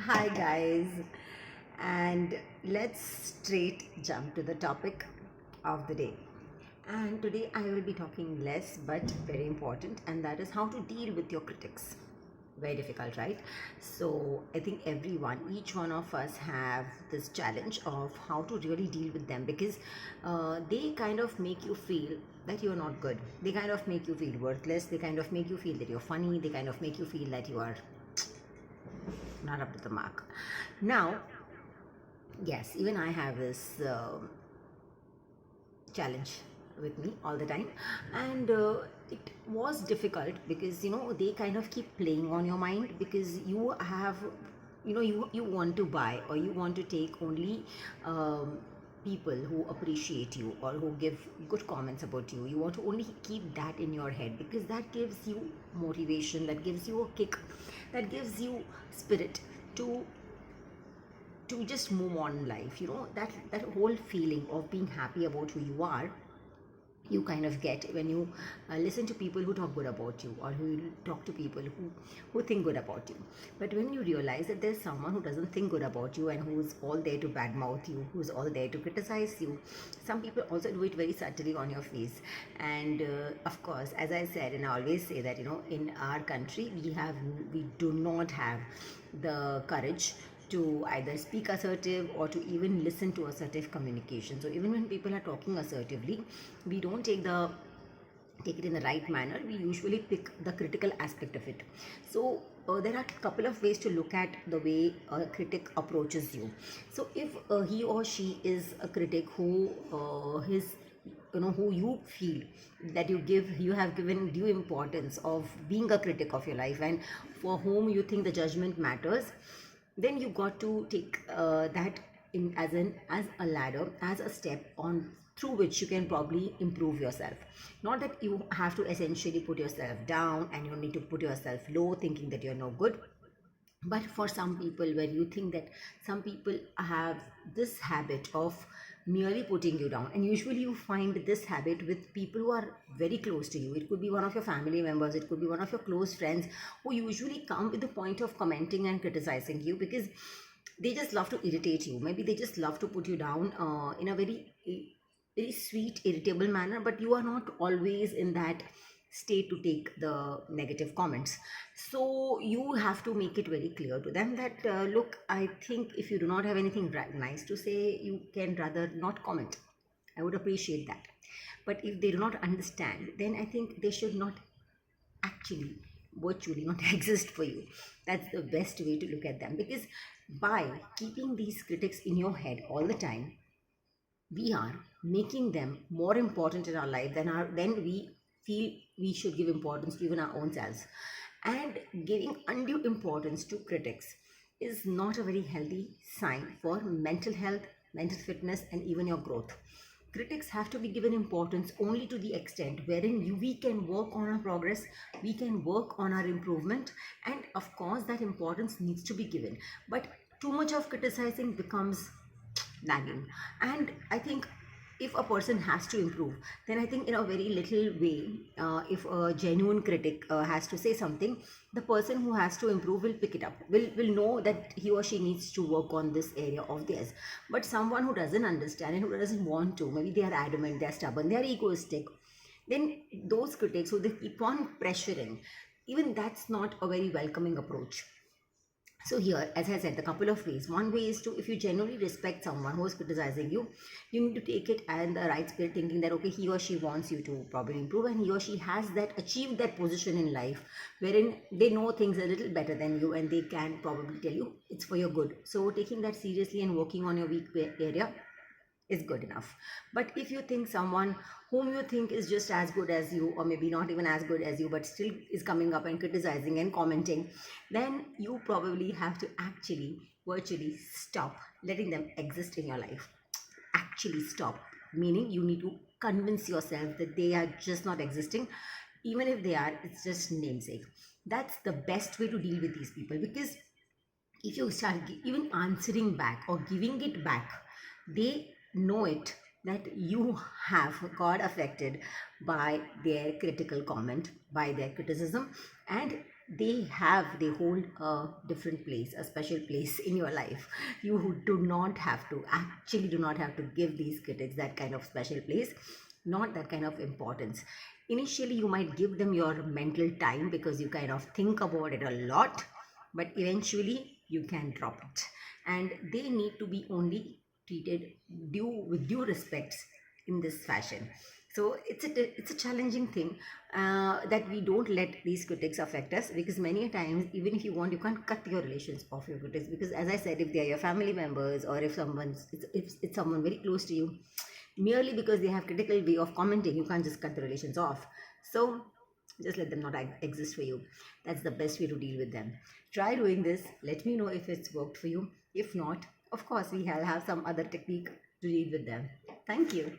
Hi, guys, and let's straight jump to the topic of the day. And today I will be talking less but very important, and that is how to deal with your critics. Very difficult, right? So I think everyone, each one of us, have this challenge of how to really deal with them because they kind of make you feel that you're not good. They kind of make you feel worthless. They kind of make you feel that you're funny. They kind of make you feel that you are not up to the mark. Now, yes, even I have this challenge with me all the time, and it was difficult because they kind of keep playing on your mind because you have you want to buy or you want to take only people who appreciate you or who give good comments about you. You want to only keep that in your head because that gives you motivation, that gives you a kick, that gives you spirit to just move on in life. That whole feeling of being happy about who you are, you kind of get when you listen to people who talk good about you, or who talk to people who think good about you. But when you realize that there's someone who doesn't think good about you and who's all there to badmouth you, who's all there to criticize you, some people also do it very subtly on your face. And of course, as I said, and I always say that in our country we do not have the courage to either speak assertive or to even listen to assertive communication. So even when people are talking assertively, we don't take it in the right manner. We usually pick the critical aspect of it. So there are a couple of ways to look at the way a critic approaches you. So if he or she is a critic who who you feel that you have given due importance of being a critic of your life, and for whom you think the judgment matters, then you got to take that in as a ladder, as a step on through which you can probably improve yourself. Not that you have to essentially put yourself down and you need to put yourself low thinking that you're no good. But for some people, where you think that some people have this habit of merely putting you down, and usually you find this habit with people who are very close to you. It could be one of your family members, it could be one of your close friends, who usually come with the point of commenting and criticizing you because they just love to irritate you. Maybe they just love to put you down in a very sweet, irritable manner, but you are not always in that state to take the negative comments. So you have to make it very clear to them that, look, I think if you do not have anything nice to say, you can rather not comment. I would appreciate that. But if they do not understand, then I think they should not actually virtually not exist for you. That's the best way to look at them, because by keeping these critics in your head all the time, we are making them more important in our life than we feel we should give importance to even our own selves. And giving undue importance to critics is not a very healthy sign for mental health, mental fitness, and even your growth. Critics have to be given importance only to the extent wherein we can work on our progress, we can work on our improvement, and of course that importance needs to be given. But too much of criticizing becomes nagging. And I think if a person has to improve, then I think in a very little way, if a genuine critic has to say something, the person who has to improve will pick it up, will know that he or she needs to work on this area of theirs. But someone who doesn't understand and who doesn't want to, maybe they are adamant, they are stubborn, they are egoistic, then those critics who they keep on pressuring, even that's not a very welcoming approach. So here, as I said, the couple of ways. One way is to, if you genuinely respect someone who is criticizing you, you need to take it and the right spirit, thinking that okay, he or she wants you to probably improve, and he or she has that achieved that position in life wherein they know things a little better than you, and they can probably tell you it's for your good. So taking that seriously and working on your weak area is good enough. But if you think someone whom you think is just as good as you, or maybe not even as good as you, but still is coming up and criticizing and commenting, then you probably have to actually virtually stop letting them exist in your life. Actually stop, meaning you need to convince yourself that they are just not existing. Even if they are, it's just namesake. That's the best way to deal with these people, because if you start even answering back or giving it back, they know it that you have got affected by their critical comment, by their criticism, and they hold a different place, a special place in your life. You do not have to, actually do not have to give these critics that kind of special place, not that kind of importance. Initially you might give them your mental time because you kind of think about it a lot, but eventually you can drop it, and they need to be only treated due respects in this fashion. So it's a challenging thing, that we don't let these critics affect us, because many times, even if you want, you can't cut your relations off your critics, because as I said, if they are your family members, or if it's someone very close to you, merely because they have critical way of commenting, you can't just cut the relations off. So just let them not exist for you. That's the best way to deal with them. Try doing this, let me know if it's worked for you. If not, of course, we have some other technique to deal with them. Thank you.